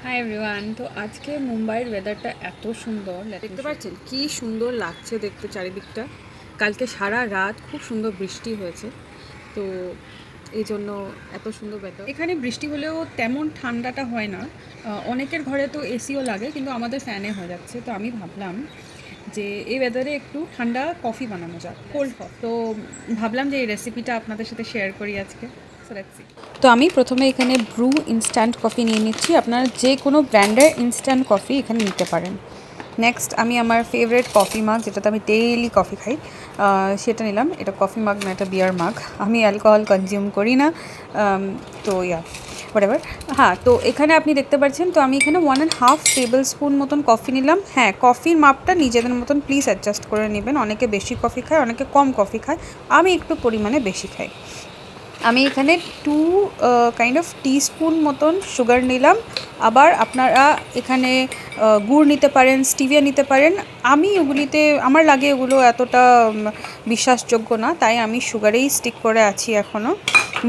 Hi everyone. তো আজকে মুম্বাইয়ের ওয়েদারটা এত সুন্দর, দেখতে পাচ্ছেন কি সুন্দর লাগছে দেখতে চারিদিকটা। কালকে সারা রাত খুব সুন্দর বৃষ্টি হয়েছে, তো এই জন্য এত সুন্দর ওয়েদার। এখানে বৃষ্টি হলেও তেমন ঠান্ডাটা হয় না। অনেকের ঘরে তো এসিও লাগে, কিন্তু আমাদের ফ্যানে হয়ে যাচ্ছে। তো আমি ভাবলাম যে এই ওয়েদারে একটু ঠান্ডা কফি বানানো যাক, কোল্ড কফি। তো ভাবলাম যে এই রেসিপিটা আপনাদের সাথে শেয়ার করি আজকে। তো আমি প্রথমে এখানে ব্রু ইনস্ট্যান্ট কফি নিয়ে নিচ্ছি। আপনারা যে কোনো ব্র্যান্ডের ইনস্ট্যান্ট কফি এখানে নিতে পারেন। নেক্সট আমি আমার ফেভারিট কফি মাগ, যেটাতে আমি ডেইলি কফি খাই, সেটা নিলাম। এটা কফি মাগ না, এটা বিয়ার মাগ। আমি অ্যালকোহল কনজিউম করি না, তো হোয়াটএভার। হ্যাঁ, তো এখানে আপনি দেখতে পাচ্ছেন, তো আমি এখানে 1.5 টেবিল স্পুন মতন কফি নিলাম। হ্যাঁ, কফির মাপটা নিজেদের মতন প্লিজ অ্যাডজাস্ট করে নেবেন। অনেকে বেশি কফি খায়, অনেকে কম কফি খায়, আমি একটু পরিমাণে বেশি খাই। আমি এখানে 2 কাইন্ড অফ টিস্পুন মতন সুগার নিলাম। আবার আপনারা এখানে গুড় নিতে পারেন, স্টিভিয়া নিতে পারেন। আমি ওগুলিতে আমার লাগে ওগুলো এতটা বিশ্বাসযোগ্য না, তাই আমি সুগারেই স্টিক করে আছি এখনও।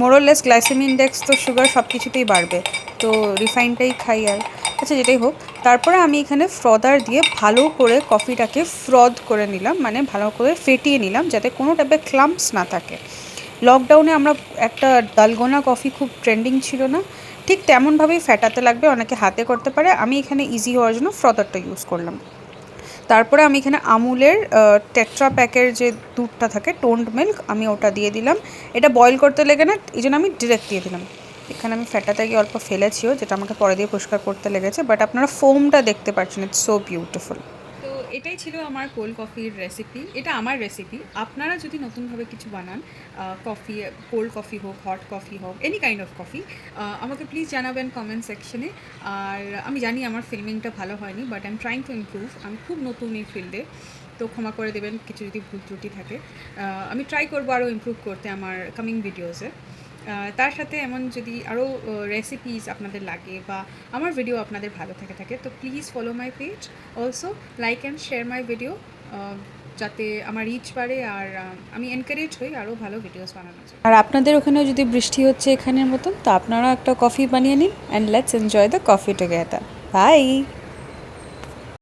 মোরলেস গ্লাইসেমিক ইন্ডেক্স তো সুগার সব কিছুতেই বাড়বে, তো রিফাইনটাই খাই। আর আচ্ছা, যেটাই হোক, তারপরে আমি এখানে ফ্রদার দিয়ে ভালো করে কফিটাকে ফ্রদ করে নিলাম, মানে ভালো করে ফেটিয়ে নিলাম, যাতে কোনো টাইপের ক্লাম্পস না থাকে। লকডাউনে আমরা একটা ডালগোনা কফি খুব ট্রেন্ডিং ছিল না, ঠিক তেমনভাবেই ফেটাতে লাগবে। অনেকে হাতে করতে পারে, আমি এখানে ইজি হওয়ার জন্য ফ্রদারটা ইউজ করলাম। তারপরে আমি এখানে আমুলের টেট্রা প্যাকের যে দুধটা থাকে, টোন্ড মিল্ক, আমি ওটা দিয়ে দিলাম। এটা বয়েল করতে লেগে না, এই জন্য আমি ডিরেক্ট দিয়ে দিলাম। এখানে আমি ফেটাতে গিয়ে অল্প ফেলেছিও, যেটা আমাকে পরে দিয়ে পরিষ্কার করতে লেগেছে, বাট আপনারা ফোমটা দেখতে পাচ্ছেন, ইটস সো বিউটিফুল। তো এটাই ছিল আমার কোল্ড কফির রেসিপি। এটা আমার রেসিপি। আপনারা যদি নতুনভাবে কিছু বানান, কফি, কোল্ড কফি হোক, হট কফি হোক, এনি কাইন্ড অফ কফি, আমাকে প্লিজ জানাবেন কমেন্ট সেকশনে। আর আমি জানি আমার ফিল্মিংটা ভালো হয়নি, but I am trying to improve. আমি খুব নতুন এই ফিল্ডে, তো ক্ষমা করে দেবেন কিছু যদি ভুল ত্রুটি থাকে। আমি ট্রাই করবো আরও ইমপ্রুভ করতে আমার কামিং ভিডিওসে। তার সাথে এমন যদি আরও রেসিপিস আপনাদের লাগে বা আমার ভিডিও আপনাদের ভালো থাকে, তো please follow my page. Also like and share my video, যাতে আমার রিচ বাড়ে আর আমি এনকারেজ হই আরও ভালো ভিডিওস বানানোর জন্য। আর আপনাদের ওখানেও যদি বৃষ্টি হচ্ছে এখানের মতন, তো আপনারাও একটা কফি বানিয়ে নিন, and let's enjoy the coffee together. By.